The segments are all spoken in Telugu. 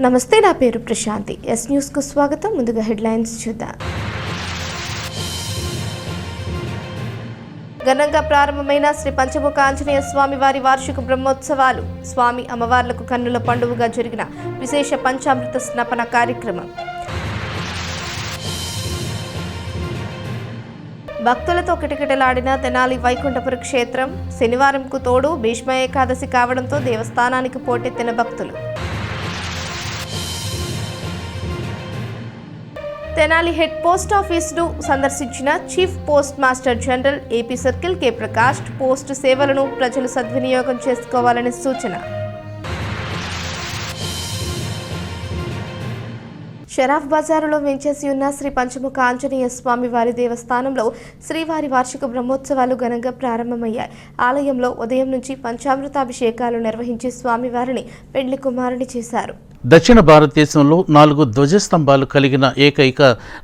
నమస్తే, నా పేరు ప్రశాంతి. ఎస్ న్యూస్ కు స్వాగతం. ముందుగా హెడ్లైన్స్ చూద్దాం. ఘనంగా ప్రారంభమైన శ్రీ పంచముఖ ఆంజనేయ స్వామి వారి వార్షిక బ్రహ్మోత్సవాలు. స్వామి అమ్మవార్లకు కన్నుల పండుగగా జరిగిన విశేష పంచామృత స్నపన కార్యక్రమం. భక్తులతో కిటకిటలాడిన తెనాలి వైకుంఠపుర క్షేత్రం. శనివారంకు తోడు భీష్మ ఏకాదశి కావడంతో దేవస్థానానికి పోటెత్తిన భక్తులు. తెనాలి హెడ్ పోస్ట్ ఆఫీసును సందర్శించిన chief post master general AP circle K Prakash post సేవలను ప్రజలు సద్వినియోగం చేసుకోవాలని సూచన. షరాఫ్ బజారులో వెంచేసి ఉన్న శ్రీ పంచముఖ ఆంజనేయ స్వామి వారి దేవస్థానంలో శ్రీవారి వార్షిక బ్రహ్మోత్సవాలు ఘనంగా ప్రారంభమయ్యాయి. ఆలయంలో ఉదయం నుంచి పంచామృతాభిషేకాలు నిర్వహించి స్వామివారిని పెండ్లి కుమారుని చేశారు. దక్షిణ భారతదేశంలో 4 ధ్వజస్తంభాలు కలిగిన ఏకైక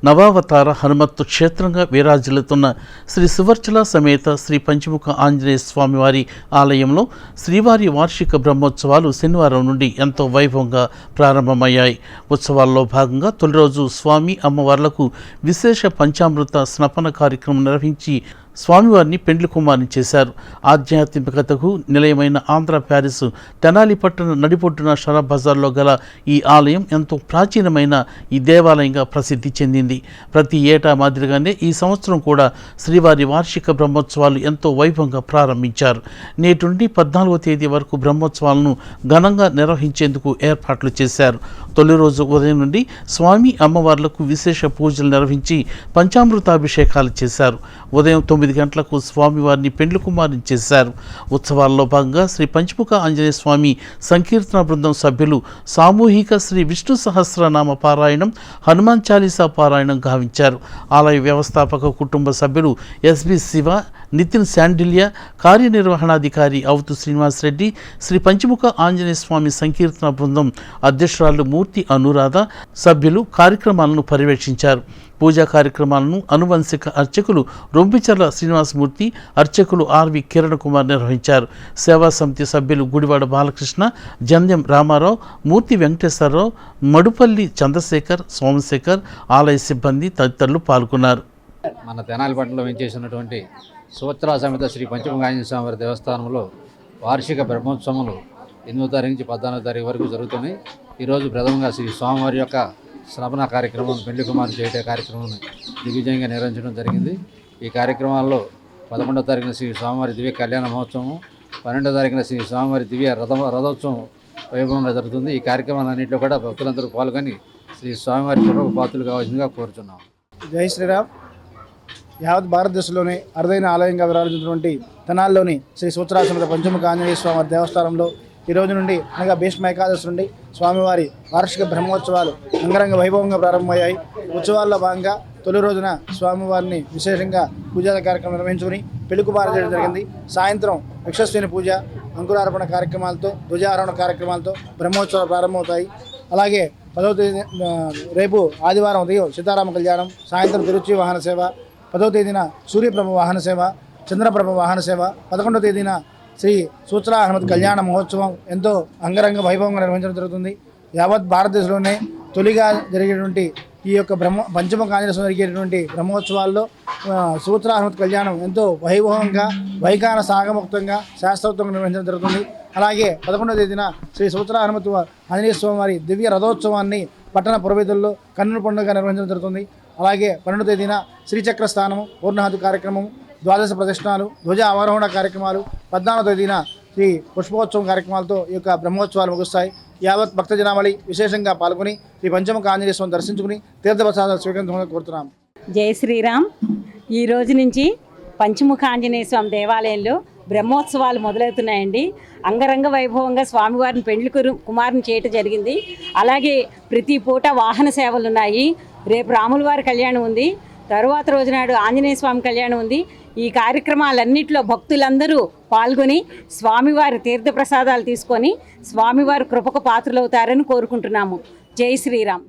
నవావతార హనుమత్తు క్షేత్రంగా విరాజిల్లుతున్న శ్రీ సువర్చల సమేత శ్రీ పంచముఖ ఆంజనేయ స్వామివారి ఆలయంలో శ్రీవారి వార్షిక బ్రహ్మోత్సవాలు శనివారం నుండి ఎంతో వైభవంగా ప్రారంభమయ్యాయి. ఉత్సవాల్లో భాగంగా తొలి రోజు స్వామి అమ్మవార్లకు విశేష పంచామృత స్నపన కార్యక్రమం నిర్వహించి స్వామివారిని పెండ్లి కుమారుని చేశారు. ఆధ్యాత్మికతకు నిలయమైన ఆంధ్ర ప్యారిస్ తెనాలి పట్టణ నడిపొట్టున షరాఫ్ బజార్లో గల ఈ ఆలయం ఎంతో ప్రాచీనమైన ఈ దేవాలయంగా ప్రసిద్ధి చెందింది. ప్రతి ఏటా మాదిరిగానే ఈ సంవత్సరం కూడా శ్రీవారి వార్షిక బ్రహ్మోత్సవాలు ఎంతో వైభవంగా ప్రారంభించారు. నేటి నుండి 14వ తేదీ వరకు బ్రహ్మోత్సవాలను ఘనంగా నిర్వహించేందుకు ఏర్పాట్లు చేశారు. తొలి రోజు ఉదయం నుండి స్వామి అమ్మవార్లకు విశేష పూజలు నిర్వహించి పంచామృతాభిషేకాలు చేశారు. ఉదయం 9 గంటలకు స్వామివారిని పెండ్లి కుమారుని చేశారు. ఉత్సవాల్లో భాగంగా శ్రీ పంచముఖ ఆంజనేయ స్వామి సంకీర్తన బృందం సభ్యులు సామూహిక శ్రీ విష్ణు సహస్రనామ పారాయణం, హనుమాన్ చాలీసా పారాయణం గావించారు. ఆలయ వ్యవస్థాపక కుటుంబ సభ్యులు ఎస్బి శివ, నితిన్ శాండిల్య, కార్యనిర్వహణాధికారి అవుతు శ్రీనివాసరెడ్డి, శ్రీ పంచముఖ ఆంజనేయ స్వామి సంకీర్తన బృందం అధ్యక్షురాలు మూర్తి అనురాధ సభ్యులు కార్యక్రమాలను పర్యవేక్షించారు. పూజా కార్యక్రమాలను అనువంశిక అర్చకులు రొంపిచర్ల శ్రీనివాసమూర్తి, అర్చకులు ఆర్వి కిరణ్ కుమార్ నిర్వహించారు. సేవా సమితి సభ్యులు గుడివాడ బాలకృష్ణ, జంధ్యం రామారావు, మూర్తి వెంకటేశ్వరరావు, మడుపల్లి చంద్రశేఖర్, సోమశేఖర్, ఆలయ సిబ్బంది తదితరులు పాల్గొన్నారు. మన తెనాలి పట్టణంలో వెంచేసినటువంటి సువర్చల సమేత శ్రీ పంచముఖ ఆంజనేయ స్వామి వారి దేవస్థానంలో వార్షిక బ్రహ్మోత్సవములు 8వ తారీఖు నుంచి 14వ తారీఖు వరకు జరుగుతున్నాయి. ఈరోజు ప్రథమంగా శ్రీ స్వామివారి యొక్క స్నపన కార్యక్రమం, పెండ్లి కుమారుని చేయట కార్యక్రమాన్ని దిగ్విజయంగా నిర్వహించడం జరిగింది. ఈ కార్యక్రమాల్లో 11వ తారీఖున శ్రీ స్వామివారి దివ్య కళ్యాణ మహోత్సవం, 12వ తారీఖున శ్రీ స్వామివారి దివ్య రథోత్సవం వైభవంగా జరుగుతుంది. ఈ కార్యక్రమాలన్నింటిలో కూడా భక్తులందరూ పాల్గొని శ్రీ స్వామివారి కృపకు పాత్రలు కావాల్సిందిగా కోరుచున్నాం. జై శ్రీరామ్. యావత్ భారతదేశంలోనే అరుదైన ఆలయంగా విరాజిల్లినటువంటి తెనాలిలోని శ్రీ సూత్రాసమేత పంచముఖ ఆంజనేయ స్వామి దేవస్థానంలో ఈ రోజు నుండి అనగా భీష్మ ఏకాదశి నుండి స్వామివారి వార్షిక బ్రహ్మోత్సవాలు అంగరంగ వైభవంగా ప్రారంభమయ్యాయి. ఉత్సవాల్లో భాగంగా తొలి రోజున స్వామివారిని విశేషంగా పూజా కార్యక్రమం నిర్వహించుకుని పెళ్లి కుమారుని చేయడం జరిగింది. సాయంత్రం యక్షస్విని పూజ, అంకురార్పణ కార్యక్రమాలతో, ధ్వజారోహణ కార్యక్రమాలతో బ్రహ్మోత్సవాలు ప్రారంభమవుతాయి. అలాగే 10వ తేదీ రేపు ఆదివారం ఉదయం సీతారామ కళ్యాణం, సాయంత్రం తిరుచి వాహన సేవ, 10వ తేదీన సూర్యప్రభ వాహన సేవ, చంద్రప్రభ వాహన సేవ, 11వ తేదీన శ్రీ సూచల హనుమత్ కళ్యాణ మహోత్సవం ఎంతో అంగరంగ వైభవంగా నిర్వహించడం జరుగుతుంది. యావత్ భారతదేశంలోనే తొలిగా జరిగేటువంటి ఈ యొక్క పంచముఖ ఆంజనేయ స్వామి జరిగేటువంటి బ్రహ్మోత్సవాల్లో సూచల హనుమత్ కళ్యాణం ఎంతో వైభవంగా, వైఖాన సాగముక్తంగా, శాస్త్రోక్తంగా నిర్వహించడం జరుగుతుంది. అలాగే 11వ తేదీన శ్రీ సూచల హనుమత్ ఆంజనేయ స్వామి వారి దివ్య రథోత్సవాన్ని పట్టణ పురవీధుల్లో కన్నుల పండుగగా నిర్వహించడం జరుగుతుంది. అలాగే 12వ తేదీన శ్రీచక్ర స్థానము, పూర్ణాహుతి కార్యక్రమం, ద్వాదశ ప్రదక్షిణాలు, ధ్వజ ఆవరోహణ కార్యక్రమాలు, 14వ తేదీన శ్రీ పుష్పోత్సవం కార్యక్రమాలతో ఈ యొక్క బ్రహ్మోత్సవాలు ముగుస్తాయి. యావత్ భక్త జనావళి విశేషంగా పాల్గొని శ్రీ పంచముఖ ఆంజనేయ స్వామిని దర్శించుకుని తీర్థప్రసాదాలు స్వీకరించమని కోరుతున్నాం. జై శ్రీరామ్. ఈ రోజు నుంచి పంచముఖ ఆంజనేయ స్వామి దేవాలయంలో బ్రహ్మోత్సవాలు మొదలవుతున్నాయండి. అంగరంగ వైభవంగా స్వామివారిని పెండ్లి కుమారుని చేయటం జరిగింది. అలాగే ప్రతి పూట వాహన సేవలు ఉన్నాయి. రేపు రాములవారి కళ్యాణం ఉంది. తరువాత రోజునాడు ఆంజనేయ స్వామి కళ్యాణం ఉంది. ఈ కార్యక్రమాలన్నింటిలో భక్తులందరూ పాల్గొని స్వామివారి తీర్థప్రసాదాలు తీసుకొని స్వామివారి కృపకు పాత్రలవుతారని కోరుకుంటున్నాము. జై శ్రీరామ్.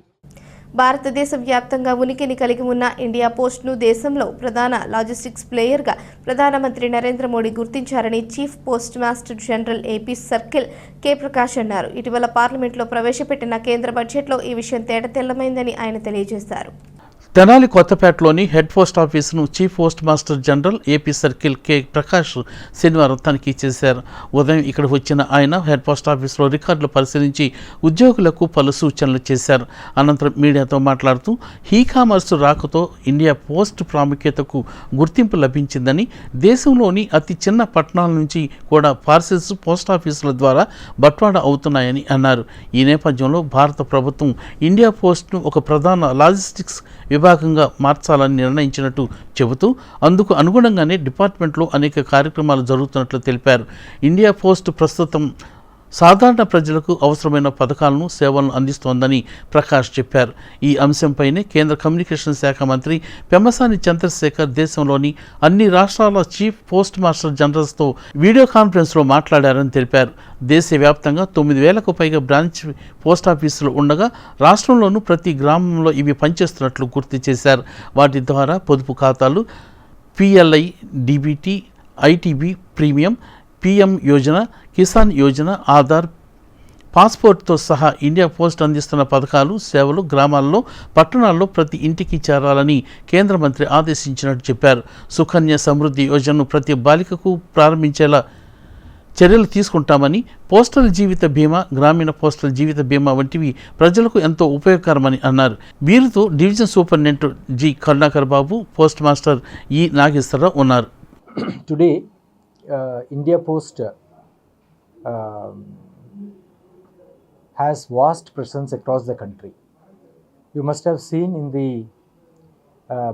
భారతదేశ వ్యాప్తంగా ఉనికిని కలిగి ఉన్న ఇండియా పోస్ట్ను దేశంలో ప్రధాన లాజిస్టిక్స్ ప్లేయర్గా ప్రధానమంత్రి నరేంద్ర మోడీ గుర్తించారని chief post master general AP circle K Prakash అన్నారు. ఇటీవల పార్లమెంట్లో ప్రవేశపెట్టిన కేంద్ర బడ్జెట్లో ఈ విషయం తేటతెల్లమైందని ఆయన తెలియజేశారు. తెనాలి కొత్తపేటలోని హెడ్ పోస్ట్ ఆఫీసును chief post master general AP circle K Prakash శనివారం తనిఖీ చేశారు. ఉదయం ఇక్కడ వచ్చిన ఆయన హెడ్ పోస్ట్ ఆఫీసులో రికార్డులు పరిశీలించి ఉద్యోగులకు పలు సూచనలు చేశారు. అనంతరం మీడియాతో మాట్లాడుతూ ఈ కామర్స్ రాకతో ఇండియా పోస్ట్ ప్రాముఖ్యతకు గుర్తింపు లభించిందని, దేశంలోని అతి చిన్న పట్టణాల నుంచి కూడా పార్సిల్స్ పోస్ట్ ఆఫీసుల ద్వారా బట్వాడా అవుతున్నాయని అన్నారు. ఈ నేపథ్యంలో భారత ప్రభుత్వం ఇండియా పోస్ట్ను ఒక ప్రధాన లాజిస్టిక్స్ విభాగంగా మార్చాలని నిర్ణయించినట్టు చెబుతూ అందుకు అనుగుణంగానే డిపార్ట్మెంట్లో అనేక కార్యక్రమాలు జరుగుతున్నట్లు తెలిపారు. ఇండియా పోస్ట్ ప్రస్తుతం సాధారణ ప్రజలకు అవసరమైన పథకాలను, సేవలను అందిస్తోందని ప్రకాష్ చెప్పారు. ఈ అంశంపైనే కేంద్ర కమ్యూనికేషన్ శాఖ మంత్రి పెమ్మసాని చంద్రశేఖర్ దేశంలోని అన్ని రాష్ట్రాల చీఫ్ పోస్ట్ మాస్టర్ జనరల్స్తో వీడియో కాన్ఫరెన్స్లో మాట్లాడారని తెలిపారు. దేశవ్యాప్తంగా 9,000కు పైగా బ్రాంచ్ పోస్ట్ ఆఫీసులు ఉండగా రాష్ట్రంలోనూ ప్రతి గ్రామంలో ఇవి పనిచేస్తున్నట్లు గుర్తు చేశారు. వాటి ద్వారా పొదుపు ఖాతాలు, PLI, DBT, ITB premium, PM Yojana, Kisan Yojana, Aadhaar, పాస్పోర్ట్తో సహా ఇండియా పోస్ట్ అందిస్తున్న పథకాలు, సేవలు గ్రామాల్లో, పట్టణాల్లో ప్రతి ఇంటికి చేరాలని కేంద్ర మంత్రి ఆదేశించినట్టు చెప్పారు. సుకన్య సమృద్ధి యోజనను ప్రతి బాలికకు ప్రారంభించేలా చర్యలు తీసుకుంటామని, పోస్టల్ జీవిత బీమా, గ్రామీణ పోస్టల్ జీవిత బీమా వంటివి ప్రజలకు ఎంతో ఉపయోగకరమని అన్నారు. వీరితో డివిజన్ సూపరింటెండెంట్ జి కరుణాకర్ బాబు, పోస్ట్ మాస్టర్ ఈ నాగేశ్వరరావు ఉన్నారు. Today, India Post has vast presence across the country. You must have seen in the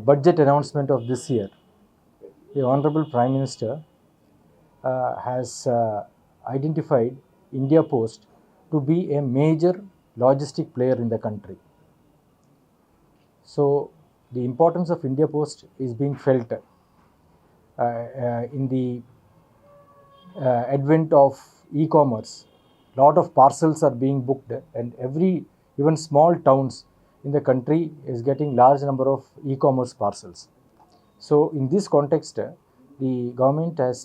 budget announcement of this year, the Honorable Prime Minister has identified India Post to be a major logistic player in the country. So, the importance of India Post is being felt in the advent of e-commerce. Lot of parcels are being booked, and even small towns in the country is getting large number of e-commerce parcels. So in this context, the government has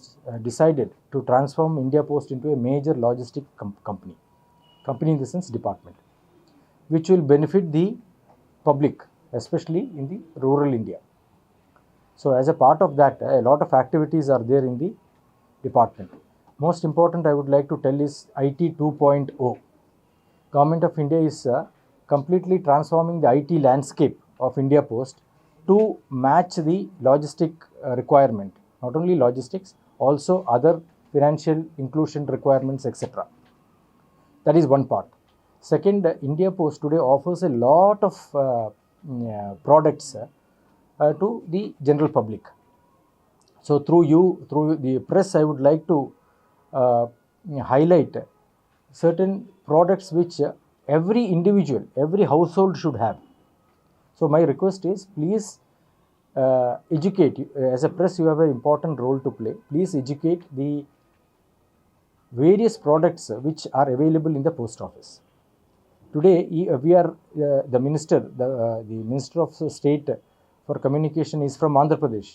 decided to transform India Post into a major logistic company in the sense department, which will benefit the public, especially in the rural India. So as a part of that, a lot of activities are there in the department. Most important I would like to tell is IT 2.0. Government of India is completely transforming the IT landscape of India Post to match the logistic requirement. Not only logistics, also other financial inclusion requirements, etc. That is one part. Second, India Post today offers a lot of products to the general public. So through the press, I would like to highlight certain products which every individual, every household should have. So my request is, please educate. As a press, you have an important role to play. Please educate the various products which are available in the post office. Today, we are the minister of state for communication is from Andhra Pradesh,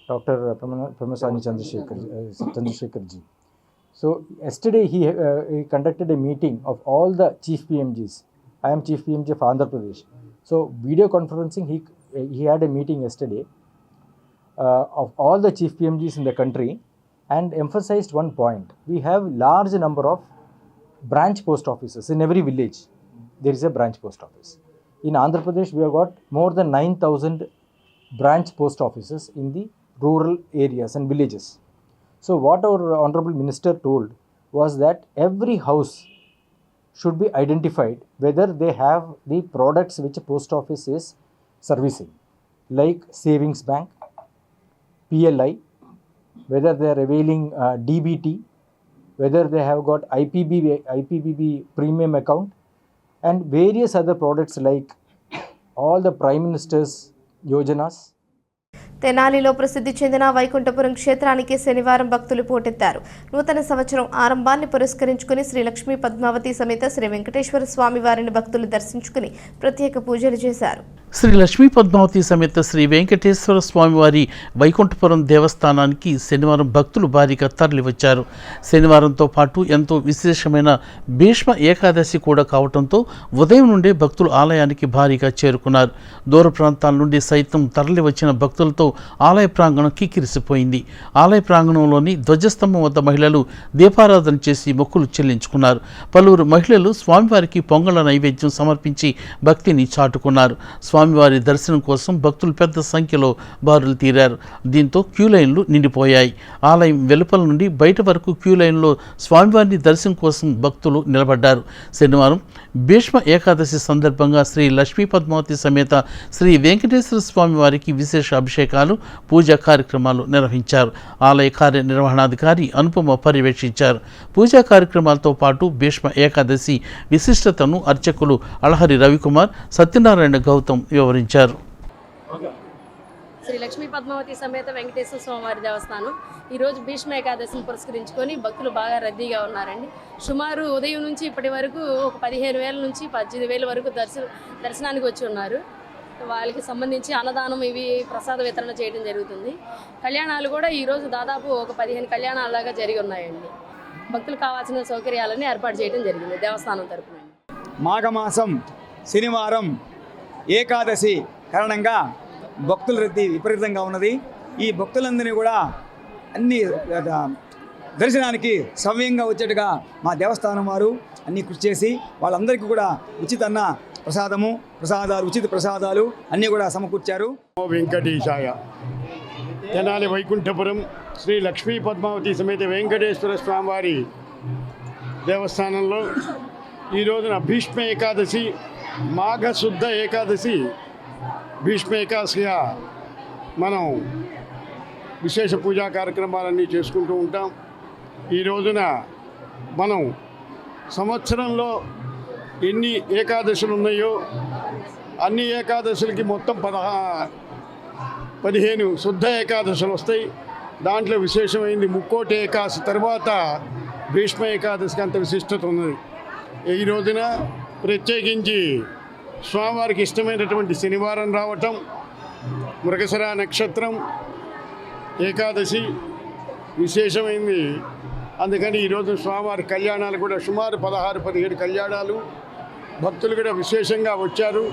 Dr. Pemasani Chandrasekhar ji. So yesterday he conducted a meeting of all the chief PMGs. I am chief PMG of Andhra Pradesh. So video conferencing, he had a meeting yesterday of all the chief PMGs in the country and emphasized one point. We have large number of branch post offices in every village. There is a branch post office. In Andhra Pradesh, we have got more than 9,000 branch post offices in the rural areas and villages. So what our Honorable Minister told was that every house should be identified whether they have the products which a post office is servicing, like savings bank, PLI, whether they are availing DBT, whether they have got IPBB premium account, and various other products like all the Prime Minister's Yojanas. తెనాలిలో ప్రసిద్ధి చెందిన వైకుంఠపురం క్షేత్రానికి శనివారం భక్తులు పోటెత్తారు. నూతన సంవత్సరం ఆరంభాన్ని పురస్కరించుకుని శ్రీ లక్ష్మీ పద్మావతి సమేత శ్రీ వెంకటేశ్వర స్వామి వారిని భక్తులు దర్శించుకుని ప్రత్యేక పూజలు చేశారు. శ్రీ లక్ష్మీ పద్మావతి సమేత శ్రీ వెంకటేశ్వర స్వామివారి వైకుంఠపురం దేవస్థానానికి శనివారం భక్తులు భారీగా తరలివచ్చారు. శనివారంతో పాటు ఎంతో విశేషమైన భీష్మ ఏకాదశి కూడా కావడంతో ఉదయం నుండే భక్తులు ఆలయానికి భారీగా చేరుకున్నారు. దూర ప్రాంతాల నుండి సైతం తరలివచ్చిన భక్తులతో ఆలయ ప్రాంగణం కిక్కిరిసిపోయింది. ఆలయ ప్రాంగణంలోని ధ్వజస్తంభం వద్ద మహిళలు దీపారాధన చేసి మొక్కులు చెల్లించుకున్నారు. పలువురు మహిళలు స్వామివారికి పొంగళ నైవేద్యం సమర్పించి భక్తిని చాటుకున్నారు. స్వామివారి దర్శనం కోసం భక్తులు పెద్ద సంఖ్యలో బారులు తీరారు. దీంతో క్యూ లైన్లు నిండిపోయాయి. ఆలయం వెలుపల నుండి బయట వరకు క్యూ లైన్లో స్వామివారిని దర్శనం కోసం భక్తులు నిలబడ్డారు. శనివారం భీష్మ ఏకాదశి సందర్భంగా శ్రీ లక్ష్మీ పద్మావతి సమేత శ్రీ వెంకటేశ్వర స్వామి వారికి విశేష అభిషేకాలు, పూజా కార్యక్రమాలు నిర్వహించారు. ఆలయ కార్యనిర్వహణాధికారి అనుపమ పర్యవేక్షించారు. పూజా కార్యక్రమాలతో పాటు భీష్మ ఏకాదశి విశిష్టతను అర్చకులు అళహరి రవికుమార్, సత్యనారాయణ గౌతమ్ వివరించారు. శ్రీ లక్ష్మీ పద్మావతి సమేత వెంకటేశ్వర స్వామివారి దేవస్థానం ఈరోజు భీష్మ ఏకాదశిని పురస్కరించుకొని భక్తులు బాగా రద్దీగా ఉన్నారండి. సుమారు ఉదయం నుంచి ఇప్పటి వరకు ఒక 15,000 నుంచి 18,000 వరకు దర్శనానికి వచ్చి ఉన్నారు. వాళ్ళకి సంబంధించి అన్నదానం ఇవి ప్రసాద వితరణ చేయడం జరుగుతుంది. కళ్యాణాలు కూడా ఈరోజు దాదాపు ఒక 15 కళ్యాణాల దాకా జరిగి ఉన్నాయండి. భక్తులకు కావాల్సిన సౌకర్యాలన్నీ ఏర్పాటు చేయడం జరిగింది దేవస్థానం తరఫున. మాఘమాసం శనివారం ఏకాదశి కారణంగా భక్తుల రద్దీ విపరీతంగా ఉన్నది. ఈ భక్తులందరినీ కూడా అన్ని దర్శనానికి సవ్యంగా వచ్చేట్టుగా మా దేవస్థానం వారు అన్నీ కృషి చేసి వాళ్ళందరికీ కూడా ఉచిత ఉచిత ప్రసాదాలు అన్నీ కూడా సమకూర్చారు. వెంకటేశాయ. తెనాలి వైకుంఠపురం శ్రీ లక్ష్మీ పద్మావతి సమేత వెంకటేశ్వర స్వామివారి దేవస్థానంలో ఈ రోజున భీష్మ ఏకాదశి, మాఘశుద్ధ ఏకాదశి భీష్మ ఏకాదశిగా మనం విశేష పూజా కార్యక్రమాలన్నీ చేసుకుంటూ ఉంటాం. ఈ రోజున మనం సంవత్సరంలో ఎన్ని ఏకాదశులు ఉన్నాయో అన్ని ఏకాదశులకి మొత్తం 15 శుద్ధ ఏకాదశులు వస్తాయి. దాంట్లో విశేషమైంది ముక్కోటి ఏకాదశి తర్వాత భీష్మ ఏకాదశికి అంత విశిష్టత ఉన్నది. ఈ రోజున ప్రత్యేకించి స్వామివారికి ఇష్టమైనటువంటి శనివారం రావటం, మృగశిర నక్షత్రం, ఏకాదశి విశేషమైంది. అందుకని ఈరోజు స్వామివారి కళ్యాణాలు కూడా సుమారు 16-17 కళ్యాణాలు. భక్తులు కూడా విశేషంగా వచ్చారు.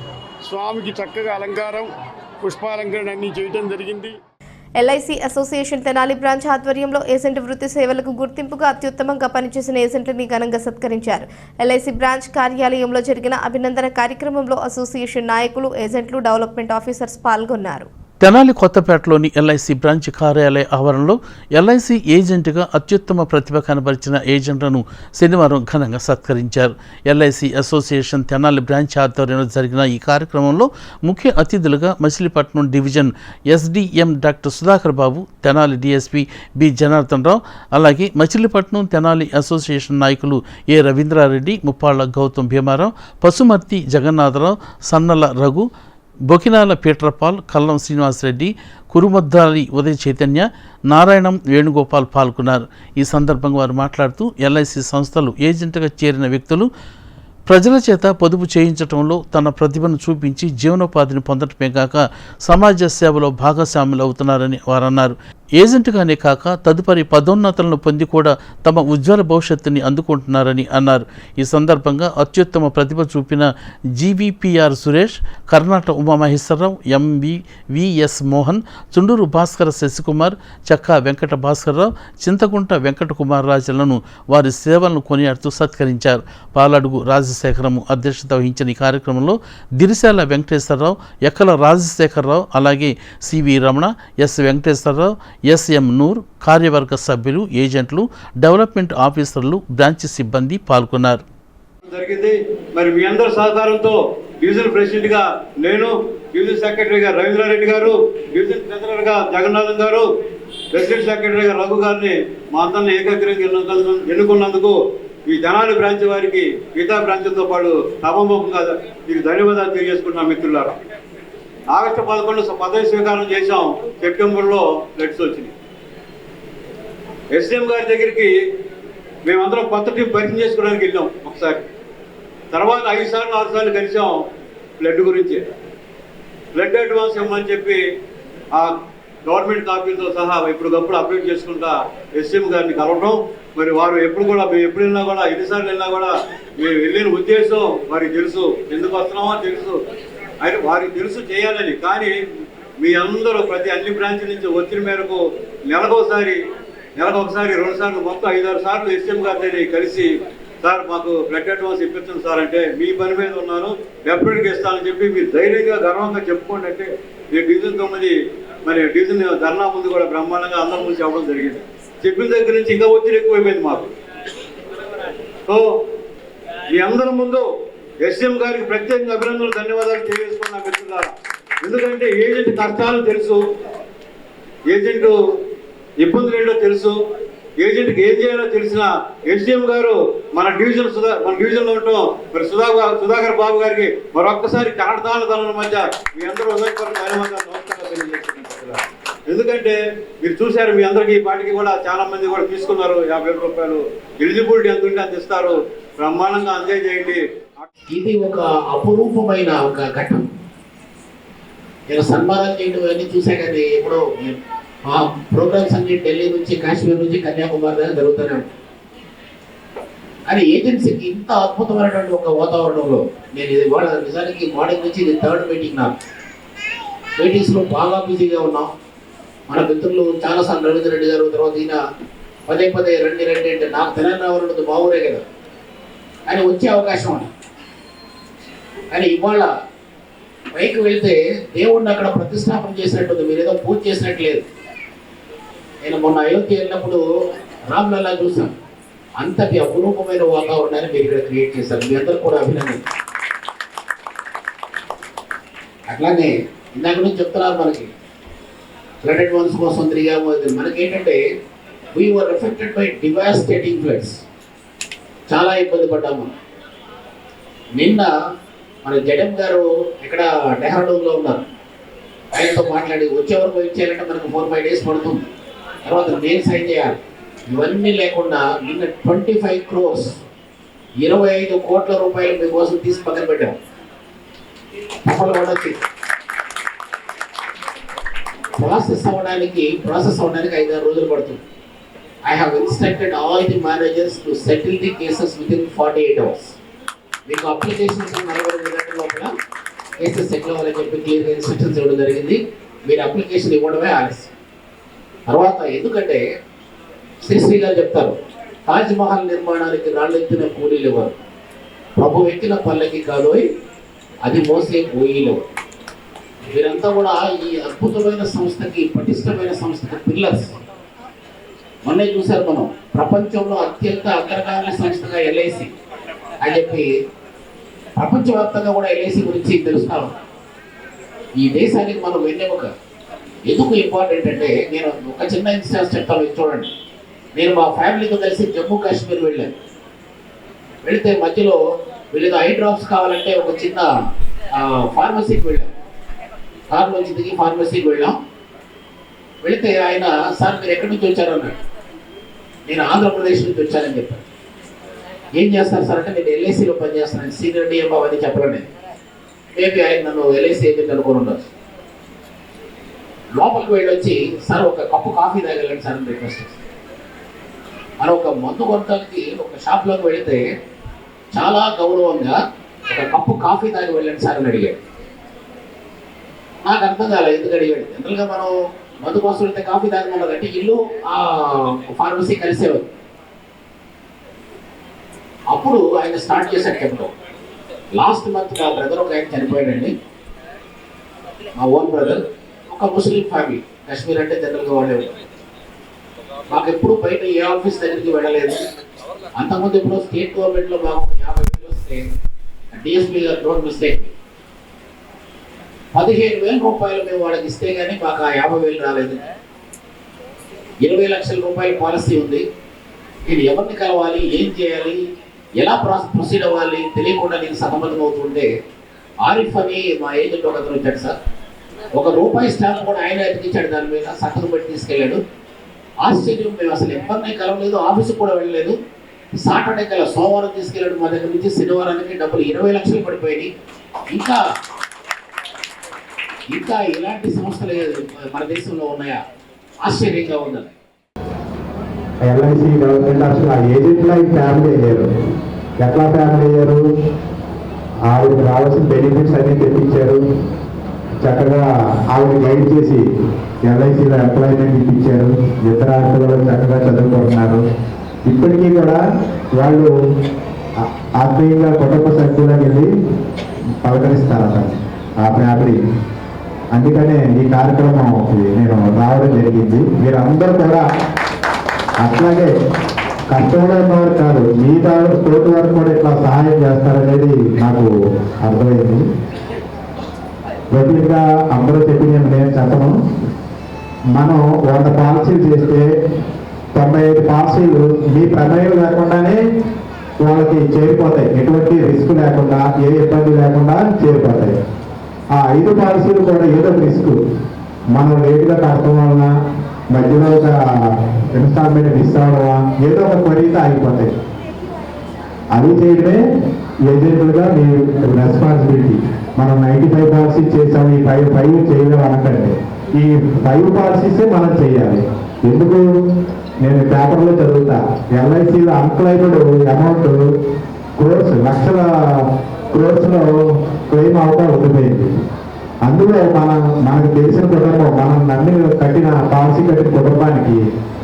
స్వామికి చక్కగా అలంకారం, పుష్పాలంకరణ అన్నీ చేయటం జరిగింది. ఎల్ఐసి అసోసియేషన్ తెనాలి బ్రాంచ్ ఆధ్వర్యంలో ఏజెంట్ వృత్తి సేవలకు గుర్తింపుగా అత్యుత్తమంగా పనిచేసిన ఏజెంట్లని ఘనంగా సత్కరించారు. ఎల్ఐసి బ్రాంచ్ కార్యాలయంలో జరిగిన అభినందన కార్యక్రమంలో అసోసియేషన్ నాయకులు, ఏజెంట్లు, డెవలప్మెంట్ ఆఫీసర్స్ పాల్గొన్నారు. తెనాలి కొత్తపేటలోని ఎల్ఐసి బ్రాంచ్ కార్యాలయ ఆవరణలో ఎల్ఐసి ఏజెంట్గా అత్యుత్తమ ప్రతిభ కనబరిచిన ఏజెంట్లను శనివారం ఘనంగా సత్కరించారు. ఎల్ఐసి అసోసియేషన్ తెనాలి బ్రాంచ్ ఆధ్వర్యంలో జరిగిన ఈ కార్యక్రమంలో ముఖ్య అతిథులుగా Machilipatnam division SDM doctor Sudhakar Babu, Tenali DSP B Janardhan Rao, అలాగే మచిలీపట్నం తెనాలి అసోసియేషన్ నాయకులు ఏ రవీంద్రారెడ్డి, ముప్పాళ్ల గౌతమ్ భీమారావు, పసుమర్తి జగన్నాథరావు, సన్నల రఘు, బొకినాల పీటర్పాల్, కల్లం శ్రీనివాసరెడ్డి, కురుమద్దాలి ఉదయ చైతన్య, నారాయణం వేణుగోపాల్ పాల్గొన్నారు. ఈ సందర్భంగా వారు మాట్లాడుతూ ఎల్ఐసి సంస్థలు ఏజెంట్గా చేరిన వ్యక్తులు ప్రజల చేత పొదుపు చేయించడంలో తన ప్రతిభను చూపించి జీవనోపాధిని పొందటమే కాక సమాజ సేవలో భాగస్వాములు అవుతున్నారని వారన్నారు. ఏజెంట్గానే కాక తదుపరి పదోన్నతులను పొంది కూడా తమ ఉజ్వల భవిష్యత్తుని అందుకుంటున్నారని అన్నారు. ఈ సందర్భంగా అత్యుత్తమ ప్రతిభ చూపిన జీవీపీఆర్ సురేష్, కర్ణాట ఉమామహేశ్వరరావు, ఎంవిఎస్ మోహన్, చుండూరు భాస్కర శశికుమార్, చక్కా వెంకట భాస్కరరావు, చింతకుంట వెంకట కుమార్ రాజులను వారి సేవలను కొనియాడుతూ సత్కరించారు. పాలడుగు రాజశేఖరము అధ్యక్షత వహించిన ఈ కార్యక్రమంలో దిరిశాల వెంకటేశ్వరరావు, ఎక్కల రాజశేఖరరావు, అలాగే C V Ramana, S Venkateswararao, S M Noor, కార్యవర్గ సభ్యులు, ఏజెంట్లు, డెవలప్మెంట్ ఆఫీసర్లు, బ్రాంచ్ సిబ్బంది పాల్గొన్నారు. జరిగింది. మరి మీ అందరి సహకారంతో డివిజన్ ప్రెసిడెంట్ గా నేను, డివిజన్ సెక్రటరీగా రవీంద్రారెడ్డి గారు, డివిజన్ ట్రెజరర్ గా జగన్నాథన్ గారు, ప్రెసిడెంట్ సెక్రటరీగా రఘు గారిని మా అందరిని ఏకగ్రీవంగా ఎన్నుకున్నందుకు ఈ తెనాలి బ్రాంచ్ వారికి మిగతా బ్రాంచ్లతో పాటు సభాముఖంగా మీకు ధన్యవాదాలు తెలియజేసుకుంటున్నాం మిత్రులారా. ఆగస్టు 11 పదవి స్వీకారం చేసాం. సెప్టెంబర్లో లెట్స్ వచ్చినాయి. ఎస్ఎం గారి దగ్గరికి మేమందరం కొత్త టీం పరిచయం చేసుకోవడానికి వెళ్ళాం ఒకసారి. తర్వాత 5 సార్లు 6 సార్లు కలిసాం బ్లడ్ గురించి. బ్లడ్ అడ్వాన్స్ ఇవ్వమని చెప్పి ఆ గవర్నమెంట్ కాపీలతో సహా ఇప్పటికప్పుడు అప్డేట్ చేసుకుంటా ఎస్ఎం గారిని కలవడం. మరి వారు ఎప్పుడు కూడా మేము ఎప్పుడు వెళ్ళినా కూడా ఎన్నిసార్లు వెళ్ళినా కూడా మేము వెళ్ళిన ఉద్దేశం వారికి తెలుసు, ఎందుకు వస్తున్నామో తెలుసు, అయితే వారికి తెలుసు చేయాలని. కానీ మీ అందరూ అన్ని బ్రాంచ్ల నుంచి వచ్చిన మేరకు నెలకు ఒకసారి 2 సార్లు మొత్తం 5-6 సార్లు ఎస్ఎం గారిని కలిసి సార్ మాకు బ్లడ్ అడ్వాన్స్ ఇప్పించండి సార్ అంటే మీ పని మీద ఉన్నాను డెఫినెట్గా ఇస్తానని చెప్పి మీరు ధైర్యంగా గర్వంగా చెప్పుకోండి అంటే నేను డివిజన్ 9 మరి డివిజన్ ధర్నా ముందు కూడా బ్రహ్మాండంగా అందరి ముందు చెప్పడం జరిగింది. చెప్పిన దగ్గర నుంచి ఇంకా ఒత్తిడి ఎక్కువైపోయింది మాకు. సో మీ అందరి ముందు ఎస్ఎం గారికి ప్రత్యేకంగా అభినందనలు ధన్యవాదాలు తెలియజేసుకున్నా మిత్రులారా. ఎందుకంటే ఏజెంట్ కష్టాలు తెలుసు, ఏజెంట్ ఇబ్బందులు ఏంటో తెలుసు, ఏజెంట్కి ఏం చేయాలో తెలిసిన ఎస్డిఎం గారు మన డివిజన్లో ఉంటాం. మరి సుధాకర్ బాబు గారికి మరొక్కసారి కన్నడతాల మధ్య మీ అందరూ హృదయపూర్వక ధన్యవాదాలు నమస్కారాలు తెలియజేస్తున్నారు. ఎందుకంటే మీరు చూశారు, మీ అందరికీ ఈ పాటికి కూడా చాలా మంది కూడా తీసుకున్నారు 50 రూపాయలు. ఎలిజిబిలిటీ ఎంత ఉంటే అంత ఇస్తారు, బ్రహ్మాండంగా ఎంజాయ్ చేయండి. ఇది ఒక అపురూపమైన ఒక ఘట్టం. నేను సన్మానం చేయడం అన్నీ చూసా, కానీ ఎప్పుడో ఆ ప్రోగ్రామ్స్ అన్ని ఢిల్లీ నుంచి, కాశ్మీర్ నుంచి, కన్యాకుమారి దాకా జరుగుతూనే ఉంటాయి. కానీ ఏజెన్సీకి ఇంత అద్భుతమైనటువంటి ఒక వాతావరణంలో నేను ఇది నిజానికి మార్నింగ్ నుంచి ఇది 3rd మీటింగ్. నాకు మీటింగ్స్లో బాగా బిజీగా ఉన్నాం. మన మిత్రులు చాలాసార్లు రవీంద్ర రెడ్డి గారు, తర్వాత ఈయన పదే రండి అంటే నాకు తెలంగాణ ఉన్నది మా ఊరే కదా అని వచ్చే అవకాశం ఉంది. కానీ ఇవాళ పైకి వెళ్తే దేవుణ్ణి అక్కడ ప్రతిష్టాపన చేసినట్టుంది, మీరు ఏదో పూజ చేసినట్టు లేదు. నేను మొన్న అయోధ్య వెళ్ళినప్పుడు రామ్లల్లా చూసాను. అంతటి అపురూపమైన వాతావరణాన్ని మీరు ఇక్కడ క్రియేట్ చేశారు. మీ అందరూ కూడా అభినందన. అట్లానే ఇందాక నుంచి చెప్తున్నారు, మనకి ఫ్లడ్ అడ్వాన్స్ కోసం తిరిగాము. మనకేంటంటే we were affected by devastating floods. చాలా ఇబ్బంది పడ్డాము. నిన్న మన జడెం గారు ఇక్కడ డెహ్రాడూన్లో ఉన్నారు. ఆయనతో మాట్లాడి వచ్చే వరకు వెయిట్ చేయాలంటే మనకు 4-5 డేస్ పడుతుంది. తర్వాత నేను సైన్ చేయాలి. ఇవన్నీ లేకుండా నిన్న 25 crores 25 కోట్ల రూపాయలు మీకోసం తీసి పక్కన పెట్టాం. తప్పలు కూడా వచ్చి ప్రాసెస్ అవ్వడానికి 5-6 రోజులు పడుతుంది. I have instructed all the managers to settle the cases with in 48 hours. మీకు అప్లికేషన్స్ 48 గంటల లోపల కేసెస్ సెటిల్ అవ్వాలని చెప్పి క్లియర్గా ఇన్స్ట్రక్షన్స్ ఇవ్వడం జరిగింది. మీరు అప్లికేషన్ ఇవ్వడమే ఆలస్యం. తర్వాత ఎందుకంటే శ్రీ గారు చెప్తారు, తాజ్మహల్ నిర్మాణానికి రాళ్ళెత్తిన కూలీలు ఎవరు, ప్రభు ఎక్కిన పల్లకి కాదోయ్ అది మోసే కూలీలు. వీరంతా కూడా ఈ అద్భుతమైన సంస్థకి, పటిష్టమైన సంస్థకి పిల్లర్స్. మొన్నే చూశారు మనం, ప్రపంచంలో అత్యంత అగ్రగామి సంస్థగా ఎల్ఐసి అని చెప్పి ప్రపంచవ్యాప్తంగా కూడా ఎల్ఐసి గురించి తెలుస్తాను. ఈ దేశానికి మనం వెన్నెముక. ఎందుకు ఇంపార్టెంట్ అంటే, నేను ఒక చిన్న ఇన్స్టెన్స్ చెప్తాను, చూడండి. నేను మా ఫ్యామిలీతో కలిసి జమ్మూ కాశ్మీర్ వెళ్ళాను. వెళితే మధ్యలో వీళ్ళతో ఐ డ్రాప్స్ కావాలంటే ఒక చిన్న ఫార్మసీకి వెళ్ళాం. కారులోంచి దిగి ఫార్మసీకి వెళ్ళాం. వెళితే ఆయన, సార్ మీరు ఎక్కడి నుంచి వచ్చారన్నాడు. నేను ఆంధ్రప్రదేశ్ నుంచి వచ్చానని చెప్పాను. ఏం చేస్తారు సార్ అంటే, నేను ఎల్ఐసిలో పనిచేస్తాను, సీనియర్ డిఎం అవన్నీ చెప్పలేను. మేబీ ఆయన నన్ను ఎల్ఐసి ఏజెంట్ అనుకుని ఉండొచ్చు. లోపలికి వెళ్ళొచ్చి, సార్ ఒక కప్పు కాఫీ తాగలండి సార్ అని రిక్వెస్ట్ చేస్తాను. మనం ఒక మందు కొనడానికి ఒక షాప్లోకి వెళితే చాలా గౌరవంగా ఒక కప్పు కాఫీ తాగి వెళ్ళండి సార్ అని అడిగాడు. నాకు అర్థం కాలేదు ఎందుకు అడిగాడు. జనరల్గా మనం మందు కోసం వెళ్తే కాఫీ తాగమన్నారు అంటే ఇల్లు ఆ ఫార్మసీ కలిసేవారు. అప్పుడు ఆయన స్టార్ట్ చేశాడు చెప్పడం. లాస్ట్ మంత్ మా బ్రదర్ ఒక ఆయన చనిపోయాడండి, మా ఓన్ బ్రదర్. ఒక ముస్లిం ఫ్యామిలీ, కాశ్మీర్ అంటే జనరల్గా వాళ్ళే. మాకు ఎప్పుడు బయట ఏ ఆఫీస్ దగ్గరికి వెళ్ళలేదు. అంతకుముందు ఎప్పుడో స్టేట్ గవర్నమెంట్లో మాకు 50,000 వస్తే డిఎస్పీ గారు డోంట్ మిస్టేక్ 15,000 రూపాయలు మేము వాళ్ళకి ఇస్తే కానీ మాకు ఆ 50,000 రాలేదు. 20 లక్షల రూపాయల పాలసీ ఉంది. నేను ఎవరిని కలవాలి, ఏం చేయాలి, ఎలా ప్రొసీడ్ అవ్వాలి తెలియకుండా నేను సతమతం అవుతుంటే, ఆరిఫ్ అని మా ఏజెంట్ ఒక అతను వచ్చాడు సార్. ₹1 స్టాంప్ కూడా ఆయన అతికించాడు, దాని మీద సంతకం పెట్టి తీసుకెళ్ళాడు. ఆశ్చర్యం, మేము అసలు ఎవరిని కలవలేదు, ఆఫీసుకు కూడా వెళ్ళలేదు. సాటర్డే కల సోమవారం తీసుకెళ్ళాడు మా దగ్గర నుంచి, శనివారానికి డబ్బులు 20 లక్షలు పడిపోయినాయి. ఇంకా ఇలాంటి సంస్థలు మన దేశంలో ఉన్నాయా? ఆశ్చర్యంగా ఉందని. LIC గవర్నమెంట్ అసలు ఆ ఏజెంట్లో ఫ్యామిలీ అయ్యారు. ఎట్లా ఫ్యామిలీ అయ్యారు? ఆవిడకి రావాల్సిన బెనిఫిట్స్ అన్నీ తెప్పించారు. చక్కగా ఆవిడ గైడ్ చేసి LICలో ఎంప్లాయ్మెంట్ ఇప్పించారు. ఇతర ఆడపిల్లలు చక్కగా చదువుకుంటున్నారు. ఇప్పటికీ కూడా వాళ్ళు ఆత్మీయంగా కుటుంబ సభ్యులకు వెళ్ళి పలకరిస్తారట ఆ ఫ్యామిలీ. అందుకనే ఈ కార్యక్రమం నేను రావడం జరిగింది. మీరందరూ కూడా అట్లాగే కష్టంలో ఉన్నవారు కాదు, మీ తోటి వారు కూడా ఇట్లా సహాయం చేస్తారనేది నాకు అర్థమైంది. ప్రతిగా అందరూ చెప్పి నేను చెప్పను. మనం 100 పాలసీలు చేస్తే 95 పాలసీలు మీ ప్రమేయం లేకుండానే వాళ్ళకి చేరిపోతాయి. ఎటువంటి రిస్క్ లేకుండా, ఏ ఇబ్బంది లేకుండా చేరిపోతాయి. ఆ 5 పాలసీలు కూడా ఏదో రిస్క్, మనం లేటుగా కడటం వలన, మధ్యలో ఒక ఇన్స్టాల్మెంట్ మిస్ అవ్వడమా, ఏదో ఒక కొరీతో ఆగిపోతాయి. అది చేయడమే ఏజెంట్లుగా మీ రెస్పాన్సిబిలిటీ. మనం 95 పాలసీస్ చేసాము, ఈ 5 చేయలేము అనకండి. ఈ 5 పాలసీసే మనం చేయాలి. ఎందుకు? నేను పేపర్లో చదువుతా, LICలో అన్క్లైమ్డ్ అమౌంట్ లక్షల క్రోర్స్లో క్లెయిమ్ అవుతా ఉండిపోయింది. అందులో మనకు తెలిసిన కుటుంబం, మనం నమ్మి కట్టిన పాలసీ కట్టిన కుటుంబానికి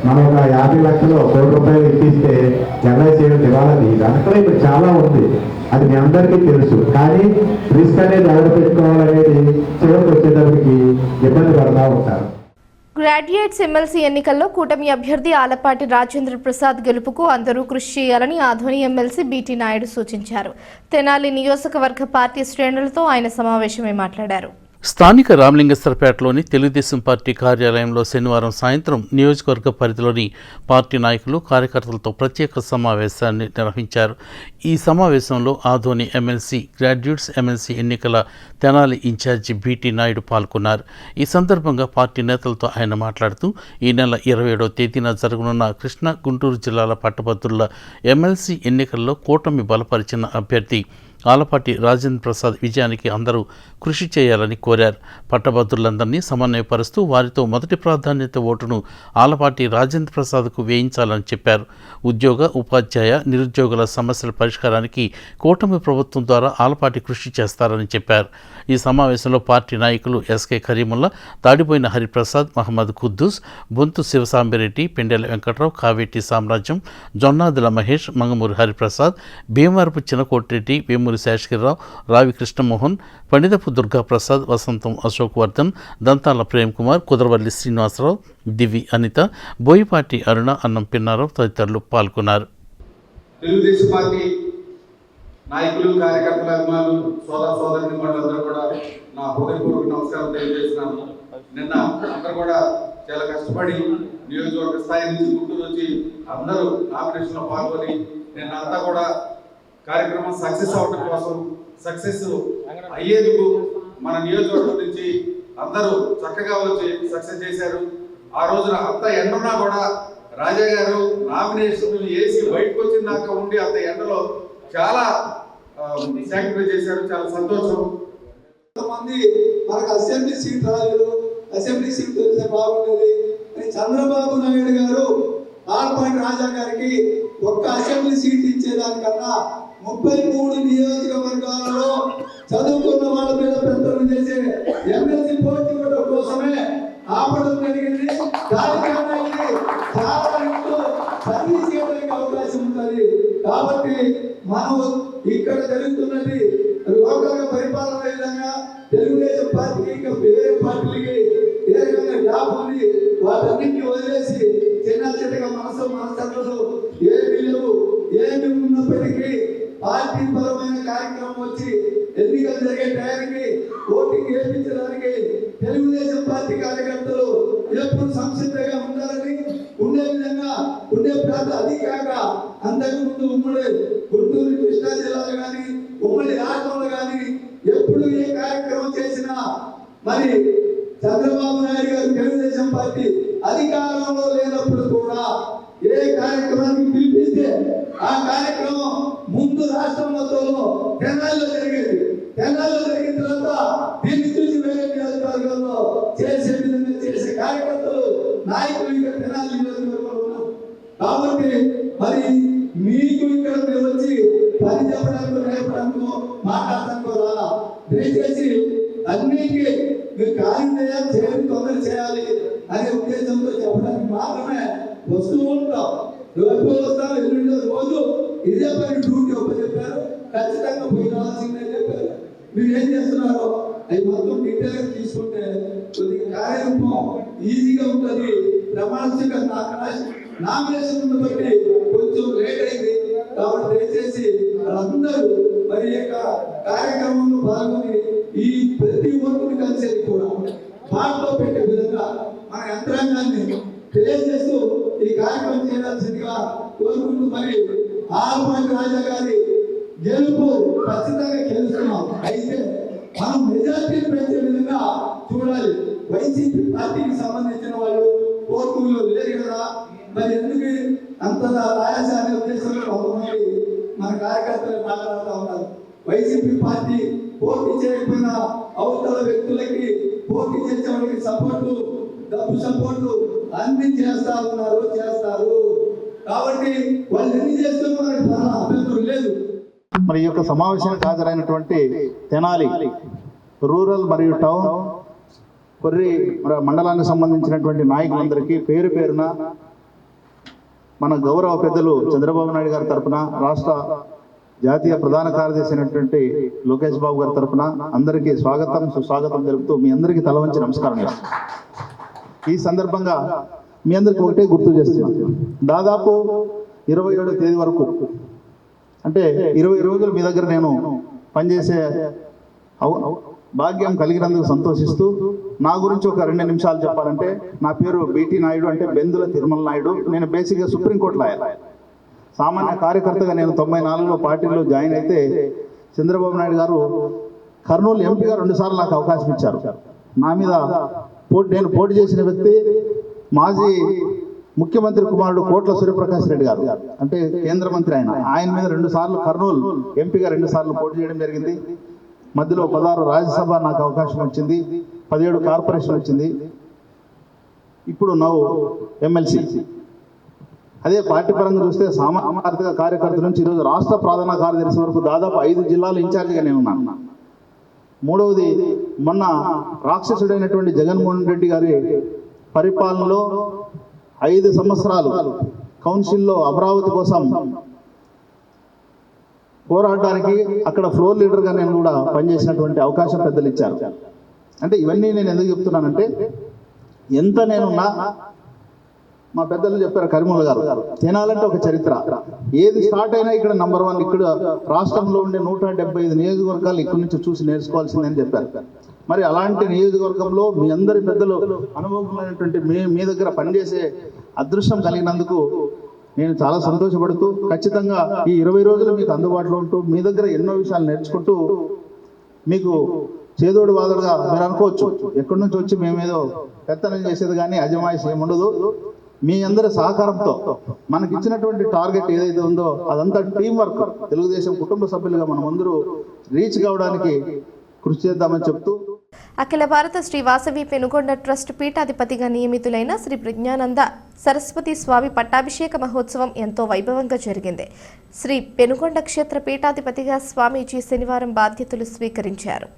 మనం ఒక 50 లక్షలు ₹1 ఇప్పిస్తే LIC దివాలా తీయదు. అందులో ఇప్పుడు చాలా ఉంది, అది మీ అందరికీ తెలుసు. కానీ రిస్క్ అనేది ఎవరు పెట్టుకోవాలనేది చివరికి వచ్చేటప్పటికి ఇబ్బంది పడతా ఉంటారు. గ్రాడ్యుయేట్స్ ఎమ్మెల్సీ ఎన్నికల్లో కూటమి అభ్యర్థి ఆలపాటి రాజేంద్ర ప్రసాద్ గెలుపుకు అందరూ కృషి చేయాలని ఆధ్వర్ని ఎమ్మెల్సీ బీటీ నాయుడు సూచించారు. తెనాలి నియోజకవర్గ పార్టీ శ్రేణులతో ఆయన సమావేశమై మాట్లాడారు. స్థానిక రామలింగేశ్వరపేటలోని తెలుగుదేశం పార్టీ కార్యాలయంలో శనివారం సాయంత్రం నియోజకవర్గ పరిధిలోని పార్టీ నాయకులు, కార్యకర్తలతో ప్రత్యేక సమావేశాన్ని నిర్వహించారు. ఈ సమావేశంలో ఆదోని ఎమ్మెల్సీ, గ్రాడ్యుయేట్స్ ఎమ్మెల్సీ ఎన్నికల తెనాలి ఇన్ఛార్జి బీటీ నాయుడు పాల్గొన్నారు. ఈ సందర్భంగా పార్టీ నేతలతో ఆయన మాట్లాడుతూ ఈ నెల 27వ తేదీన జరగనున్న కృష్ణా, గుంటూరు జిల్లాల పట్టభద్రుల ఎమ్మెల్సీ ఎన్నికల్లో కూటమి బలపరిచిన అభ్యర్థి ఆలపాటి రాజేంద్ర ప్రసాద్ విజయానికి అందరూ కృషి చేయాలని కోరారు. పట్టభద్రులందరినీ సమన్వయపరుస్తూ వారితో మొదటి ప్రాధాన్యత ఓటును ఆలపాటి రాజేంద్ర ప్రసాద్కు వేయించాలని చెప్పారు. ఉద్యోగ, ఉపాధ్యాయ, నిరుద్యోగుల సమస్యల పరిష్కారానికి కూటమి ప్రభుత్వం ద్వారా ఆలపాటి కృషి చేస్తారని చెప్పారు. ఈ సమావేశంలో పార్టీ నాయకులు ఎస్కే కరీముల్లా, తాడిపోయిన హరిప్రసాద్, మహమ్మద్ ఖుద్దూస్, బొంతు శివసాంబిరెడ్డి, పెండెల వెంకట్రావు, కావేటి సామ్రాజ్యం, జొన్నాదుల మహేష్, మంగమూరి హరిప్రసాద్, భీమవరపు చినకోటిరెడ్డి, వేమూరి శేషగిరిరావు, రావి కృష్ణమోహన్, పండితపు దుర్గాప్రసాద్, వసంతం అశోక్ వర్ధన్, దంతాల ప్రేమ్ కుమార్, కుదరవల్లి శ్రీనివాసరావు, దివి అనిత, బోయిపాటి అరుణ, అన్నం పిన్నారావు తదితరులు పాల్గొన్నారు. తెలుగుదేశం పార్టీ నాయకులు, కార్యకర్తల, అభిమానులు, సోదరుని వాళ్ళందరూ కూడా నా హృదయపూర్వక నమస్కారం తెలియజేస్తున్నాను. నిన్న అందరూ కూడా చాలా కష్టపడి నియోజకవర్గ స్థాయి నుంచి గుంటూరు వచ్చి అందరూ నామినేషన్లో పాల్గొని నిన్నంతా కూడా కార్యక్రమం సక్సెస్ అవడం కోసం, సక్సెస్ అయ్యేందుకు మన నియోజకవర్గం నుంచి అందరూ చక్కగా వచ్చి సక్సెస్ చేశారు. ఆ రోజున అంత ఎండున్నా కూడా రాజా గారు నామినేషన్ వేసి బయటకు వచ్చినాక ఉండి అంత ఎండలో చాలా సాక్రిఫైస్ చేశారు. చాలా సంతోషం. కొంతమంది మనకు అసెంబ్లీ సీట్ రాలేదు, అసెంబ్లీ సీట్ తెలిస్తే బాగుండేది. చంద్రబాబు నాయుడు గారు ఆలపాటి రాజా గారికి ఒక్క అసెంబ్లీ సీట్ ఇచ్చేదానికన్నా 33 నియోజకవర్గాలలో చదువుకున్న వాళ్ళ మీద పెత్తనం చేసే ఎమ్మెల్సీ పోటీ ఇవ్వడం కోసమే ఆపడం జరిగింది. దానికన్నా ఇది చాలా సర్వీస్ చేయడానికి అవకాశం ఉంటుంది. కాబట్టి మనం ఇక్కడ జరుగుతున్నది లోకల్ గా పరిపాలన విధంగా తెలుగుదేశం పార్టీకి ఇంకా వేరే పార్టీలకి ఏ రకంగా గ్యాప్ ఉంది, వాటన్నింటినీ వదిలేసి చిన్న చిన్నగా మనస్తత్వాలు ఏమీ లేవు. ఏమి ఉన్నప్పటికీ పార్టీ పరమైన కార్యక్రమం వచ్చి ఎన్నికలు జరిగే టయానికి ఓటింగ్ వేయించడానికి తెలుగుదేశం పార్టీ కార్యకర్తలు ఎప్పుడు సంసిద్ధంగా ఉండాలని, ఉండే విధంగా ఉండే ప్రాంత అధికాక అంతకుముందు ఉమ్మడి గుంటూరు, కృష్ణా జిల్లాలు కానీ ఉమ్మడి రాష్ట్రంలో కానీ ఎప్పుడు ఏ కార్యక్రమం చేసినా మరి చంద్రబాబు నాయుడు గారు తెలుగుదేశం పార్టీ అధికారంలో లేనప్పుడు కూడా ఏ కార్యక్రమానికి పిలిపిస్తే ఆ కార్యక్రమం ముందు రాష్ట్రం మొత్తంలో తెనాలిలో జరిగేది. తెనాలిలో జరిగిన తర్వాత దీన్ని చూసి వేరే నియోజకవర్గాల్లో చేసే విధంగా చేసే కార్యకర్తలు నాయకులు ఇక్కడ తెనాలి నియోజకవర్గంలో ఉన్నారు. కాబట్టి మరి మీకు ఇక్కడ మేము వచ్చి పని చెప్పడానికి నేర్పడానికి మాట్లాడడానికి రాలా. దయచేసి అన్నిటికీ మీరు కార్యం చేయాలి, తొందర చేయాలి అనే ఉద్దేశంతో చెప్పడానికి మాత్రమే వస్తూ ఉంటాం. రేపు వస్తాం, ఎల్లుండి రోజు ఇదే పని డ్యూటీ ఒకటి చెప్పారు, ఖచ్చితంగా పోయి రావాల్సిందే చెప్పారు. మీరు ఏం చేస్తున్నారో అవి మొత్తం డీటెయిల్గా తీసుకుంటే కొద్దిగా కార్యరూపం ఈజీగా ఉంటుంది. ప్రమాణ నామినేషన్ బట్టి కొంచెం లేట్ అయింది కాబట్టి దయచేసి అందరూ మరి యొక్క కార్యక్రమంలో పాల్గొని ఈ ప్రతి ఒక్కరిని కలిసేది కూడా పాటలో పెట్టే విధంగా మన యంత్రాంగాన్ని తెలియజేస్తూ ఈ కార్యక్రమం చేయాల్సిందిగా కోరుకుంటూ మరి ఆల్పాటి రాజా గారి గెలుపు ఖచ్చితంగా గెలుస్తున్నాం. అయితే మనం మెజార్టీని పెంచే విధంగా చూడాలి. వైసీపీ పార్టీకి సంబంధించిన వాళ్ళు కోర్టులో లేరు కదా, మరి ఎందుకు అంత రాయాస అనే ఉద్దేశంలో కొంతమంది మన కార్యకర్తలు మాట్లాడుతూ ఉన్నారు. వైసీపీ పార్టీ పోటీ చేయకపోయినా అవతల వ్యక్తులకి పోటీ చేసే వాళ్ళకి సపోర్టు, డబ్బు సపోర్టు అన్ని చేస్తా ఉన్నారు, చేస్తారు. కాబట్టి వాళ్ళు ఎన్ని చేస్తున్నా మనకి అభ్యంతరం లేదు. మరి ఈ యొక్క సమావేశానికి హాజరైనటువంటి తెనాలి రూరల్ మరియు టౌన్ కొర్రి మండలానికి సంబంధించినటువంటి నాయకులందరికీ పేరు పేరున మన గౌరవ పెద్దలు చంద్రబాబు నాయుడు గారి తరఫున, రాష్ట్ర జాతీయ ప్రధాన కార్యదర్శి అయినటువంటి లోకేష్ బాబు గారి తరఫున అందరికీ స్వాగతం సుస్వాగతం తెలుపుతూ మీ అందరికీ తల వంచి నమస్కారం చేస్తున్నాను. ఈ సందర్భంగా మీ అందరికీ ఒకటే గుర్తు చేస్తున్నాను. దాదాపు 27వ తేదీ వరకు అంటే 20 రోజులు మీ దగ్గర నేను పనిచేసే భాగ్యం కలిగినందుకు సంతోషిస్తూ నా గురించి ఒక 2 నిమిషాలు చెప్పాలంటే, నా పేరు బీటీ నాయుడు, అంటే బెందుల తిరుమల నాయుడు. నేను బేసిక్గా సుప్రీంకోర్టు లాయర్. సామాన్య కార్యకర్తగా నేను 94లో పార్టీలో జాయిన్ అయితే చంద్రబాబు నాయుడు గారు కర్నూలు ఎంపీగా 2 సార్లు నాకు అవకాశం ఇచ్చారు. నా మీద నేను పోటీ చేసిన వ్యక్తి మాజీ ముఖ్యమంత్రి కుమారుడు కోట్ల సూర్యప్రకాష్ రెడ్డి గారు, అంటే కేంద్ర మంత్రి. ఆయన మీద 2 సార్లు కర్నూలు ఎంపీగా 2 సార్లు పోటీ చేయడం జరిగింది. మధ్యలో 16 రాజ్యసభ నాకు అవకాశం వచ్చింది, 17 కార్పొరేషన్ వచ్చింది, ఇప్పుడు నౌ ఎమ్మెల్సీ. అదే పార్టీ పరంగా చూస్తే సామాజిక కార్యకర్త నుంచి ఈరోజు రాష్ట్ర ప్రధాన కార్యదర్శి వరకు దాదాపు 5 జిల్లాల ఇన్ఛార్జిగా నేను ఉన్నాను. మూడవది, మొన్న రాక్షసుడైనటువంటి జగన్మోహన్ రెడ్డి గారి పరిపాలనలో 5 సంవత్సరాలు కౌన్సిల్లో అమరావతి కోసం పోరాడడానికి అక్కడ ఫ్లోర్ లీడర్గా నేను కూడా పనిచేసినటువంటి అవకాశం పెద్దలు ఇచ్చారు. అంటే ఇవన్నీ నేను ఎందుకు చెప్తున్నానంటే, ఎంత నేనున్నా మా పెద్దలు చెప్పారు, కరిమూల గారు, తినాలంటే ఒక చరిత్ర. ఏది స్టార్ట్ అయినా ఇక్కడ నంబర్ 1, ఇక్కడ రాష్ట్రంలో ఉండే 175 నియోజకవర్గాలు ఇక్కడి నుంచి చూసి నేర్చుకోవాల్సిందని చెప్పారు. మరి అలాంటి నియోజకవర్గంలో మీ అందరి పెద్దలు అనుభవమైనటువంటి మీ దగ్గర పనిచేసే అదృష్టం కలిగినందుకు నేను చాలా సంతోషపడుతూ, ఖచ్చితంగా ఈ 20 రోజులు మీకు అందుబాటులో ఉంటూ మీ దగ్గర ఎన్నో విషయాలు నేర్చుకుంటూ, మీకు చేదోడు వాదోడుగా మీరు అనుకోవచ్చు, ఎక్కడి నుంచి వచ్చి మేమేదో పెత్తనం చేసేది కానీ అజమాయిషి ఏముండదు. మీ అందరి సహకారంతో మనకి ఇచ్చినటువంటి టార్గెట్ ఏదైతే ఉందో అదంతా టీం వర్క్, తెలుగుదేశం కుటుంబ సభ్యులుగా మనం అందరూ రీచ్ కావడానికి కృషి చేద్దామని చెప్తూ, అఖిల భారత శ్రీ వాసవి పెనుగొండ ట్రస్ట్ పీఠాధిపతిగా నియమితులైన శ్రీ ప్రజ్ఞానంద సరస్వతి స్వామి పట్టాభిషేక మహోత్సవం ఎంతో వైభవంగా జరిగింది. శ్రీ పెనుగొండ క్షేత్ర పీఠాధిపతిగా స్వామీజీ శనివారం బాధ్యతలు స్వీకరించారు.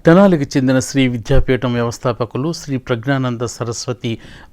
తెనాలికి చెందిన శ్రీ విద్యాపీఠం వ్యవస్థాపకులు శ్రీ ప్రజ్ఞానంద సరస్వతి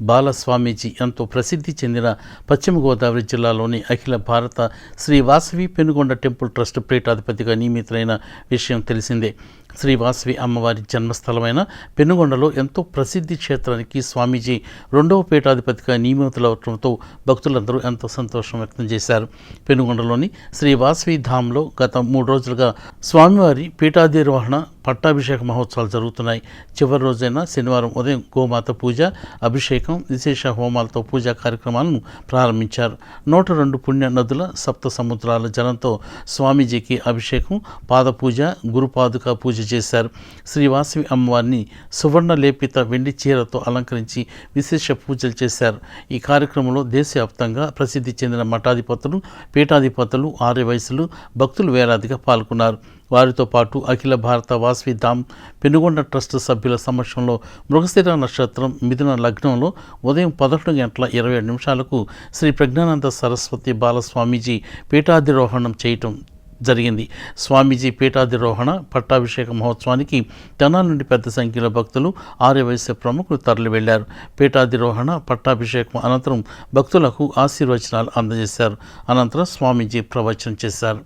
బాలస్వామీజీ ఎంతో ప్రసిద్ధి చెందిన పశ్చిమ గోదావరి జిల్లాలోని అఖిల భారత శ్రీ వాసవి పెనుగొండ టెంపుల్ ట్రస్ట్ పీఠాధిపతిగా నియమితులైన విషయం తెలిసిందే. శ్రీ వాసవి అమ్మవారి జన్మస్థలమైన పెనుగొండలో ఎంతో ప్రసిద్ధి క్షేత్రానికి స్వామీజీ 2వ పీఠాధిపతిగా నియమితులవడంతో భక్తులందరూ ఎంతో సంతోషం వ్యక్తం చేశారు. పెనుగొండలోని శ్రీ వాసవి ధామ్లో గత 3 రోజులుగా స్వామివారి పీఠాధిరోహణ పట్టాభిషేక మహోత్సవాలు జరుగుతున్నాయి. చివరి రోజైన శనివారం ఉదయం గోమాత పూజ, అభిషేకం, విశేష హోమాలతో పూజా కార్యక్రమాలను ప్రారంభించారు. 102 పుణ్య నదుల, 7 సముద్రాల జలంతో స్వామీజీకి అభిషేకం, పాదపూజ, గురుపాదుక పూజ చేశారు. శ్రీ వాసవి అమ్మవారిని సువర్ణ లేపిత వెండి చీరతో అలంకరించి విశేష పూజలు చేశారు. ఈ కార్యక్రమంలో దేశవ్యాప్తంగా ప్రసిద్ధి చెందిన మఠాధిపతులు, పీఠాధిపతులు, ఆర్యవైశ్యులు, భక్తులు వేలాదిగా పాల్గొన్నారు. వారితో పాటు అఖిల భారత వాసవి ధామ్ పెనుగొండ ట్రస్ట్ సభ్యుల సమక్షంలో మృగశిర నక్షత్రం మిథున లగ్నంలో ఉదయం 11:27 శ్రీ ప్రజ్ఞానంద సరస్వతి బాలస్వామీజీ పీఠాధిరోహణం చేయటం జరిగింది. స్వామీజీ పీఠాధిరోహణ పట్టాభిషేక మహోత్సవానికి తెనాలి నుండి పెద్ద సంఖ్యలో భక్తులు, ఆర్యవైశ్య ప్రముఖులు తరలి వెళ్లారు. పీఠాధిరోహణ పట్టాభిషేకం అనంతరం భక్తులకు ఆశీర్వచనాలు అందజేశారు. అనంతరం స్వామీజీ ప్రవచనం చేశారు.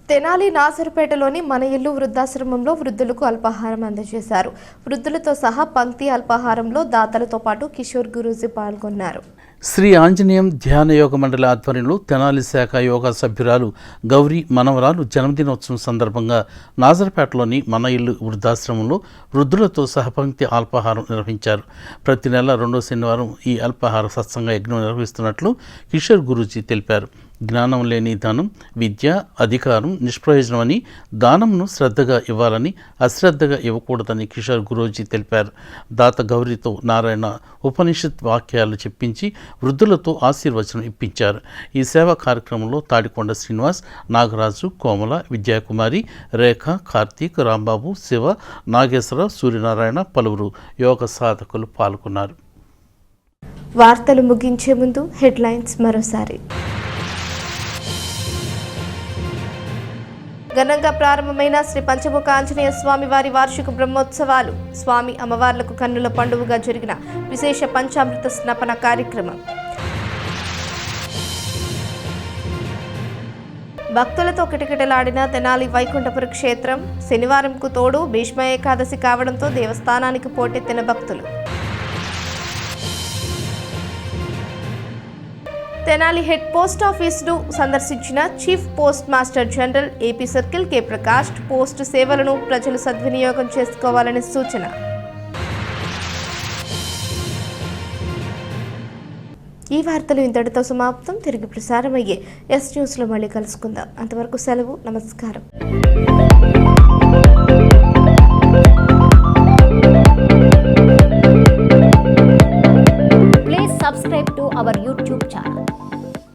తెనాలి నాసరుపేటలోని మన ఇల్లు వృద్ధాశ్రమంలో వృద్ధులకు అల్పాహారం అందజేశారు. వృద్ధులతో సహా పంక్తి అల్పాహారంలో దాతలతో పాటు కిషోర్ గురూజీ పాల్గొన్నారు. శ్రీ ఆంజనేయం ధ్యాన యోగ మండలి ఆధ్వర్యంలో తెనాలి శాఖ యోగా సభ్యురాలు గౌరీ మనవరాలు జన్మదినోత్సవం సందర్భంగా నాజర్పేటలోని మన ఇల్లు వృద్ధాశ్రమంలో వృద్ధులతో సహపంక్తి అల్పాహారం నిర్వహించారు. ప్రతి నెల 2వ శనివారం ఈ అల్పాహార సత్సంగ యజ్ఞం నిర్వహిస్తున్నట్లు కిషోర్ గురూజీ తెలిపారు. జ్ఞానం లేని దానం, విద్య, అధికారం నిష్ప్రయోజనమని, దానంను శ్రద్ధగా ఇవ్వాలని, అశ్రద్ధగా ఇవ్వకూడదని కిషోర్ గురూజీ తెలిపారు. దాత గౌరీతో నారాయణ ఉపనిషత్ వాక్యాలు చెప్పించి వృద్ధులతో ఆశీర్వచనం ఇప్పించారు. ఈ సేవా కార్యక్రమంలో తాడికొండ శ్రీనివాస్, నాగరాజు, కోమల, విద్యాకుమారి, రేఖ, కార్తీక్, రాంబాబు, శివ, నాగేశ్వర, సూర్యనారాయణ పలువురు యోగ సాధకులు పాల్గొన్నారు. వార్తలు ముగించే ముందు హెడ్లైన్స్ మరోసారి. ఘనంగా ప్రారంభమైన శ్రీ పంచముఖ ఆంజనేయ స్వామి వారి వార్షిక బ్రహ్మోత్సవాలు. స్వామి అమ్మవార్లకు కన్నుల పండుగగా జరిగిన విశేష పంచామృత స్నాపన కార్యక్రమం. భక్తులతో కిటకిటలాడిన తెనాలి వైకుంఠపుర క్షేత్రం. శనివారంకు తోడు భీష్మ ఏకాదశి కావడంతో దేవస్థానానికి పోటెత్తిన భక్తులు. తెనాలి హెడ్ పోస్ట్ ఆఫీసును సందర్శించిన chief post master general AP circle K Prakash post సేవలను ప్రజలు సద్వినియోగం చేసుకోవాలని సూచన. ఈ వార్తలు ఇంతటితో సమాప్తం. తిరిగి ప్రసారమయ్యే ఎస్ న్యూస్లో మళ్ళీ కలుసుకుందాం. అంతవరకు సెలవు. నమస్కారం.